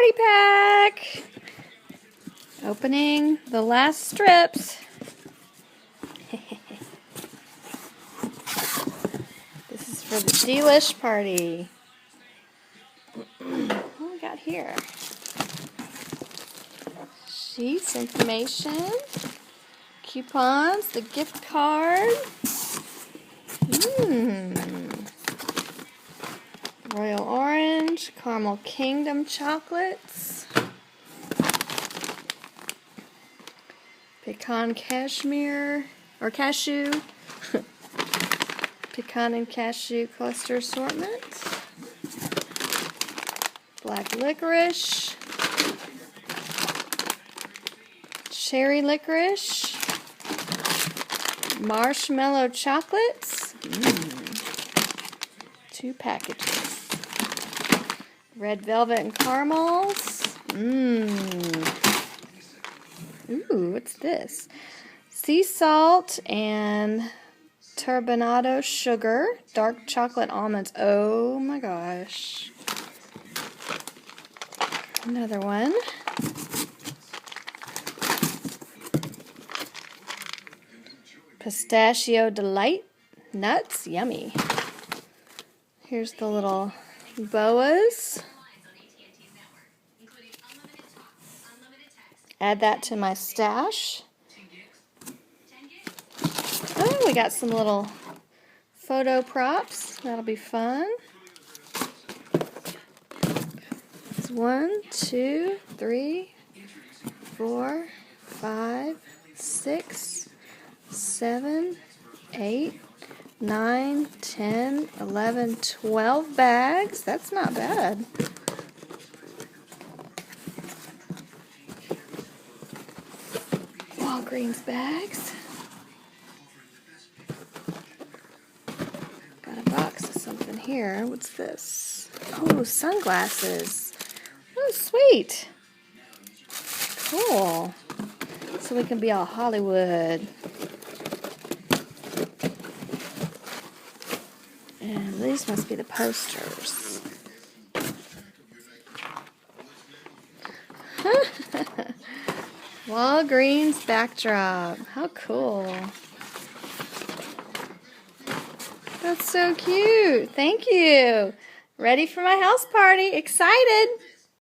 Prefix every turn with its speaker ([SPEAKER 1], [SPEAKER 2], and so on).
[SPEAKER 1] party pack. Opening the last strips. This is for the Delish party. What do we got here? Sheets, information, coupons, the gift card. Royal Orange, Caramel Kingdom chocolates, pecan cashmere or cashew, pecan and cashew cluster assortment, black licorice, cherry licorice, marshmallow chocolates, 2 packages. Red velvet and caramels. Ooh, what's this? Sea salt and turbinado sugar. Dark chocolate almonds. Oh my gosh. Another one. Pistachio Delight. Nuts. Yummy. Here's the little boas. Add that to my stash. Oh, we got some little photo props. That'll be fun. It's 1, 2, 3, 4, 5, 6, 7, 8, 9, 10, 11, 12 bags. That's not bad. Walgreens bags. Got a box of something here. What's this? Oh, sunglasses. Oh, sweet. Cool. So we can be all Hollywood. And these must be the posters. Walgreens backdrop. How cool. That's so cute. Thank you. Ready for my house party. Excited.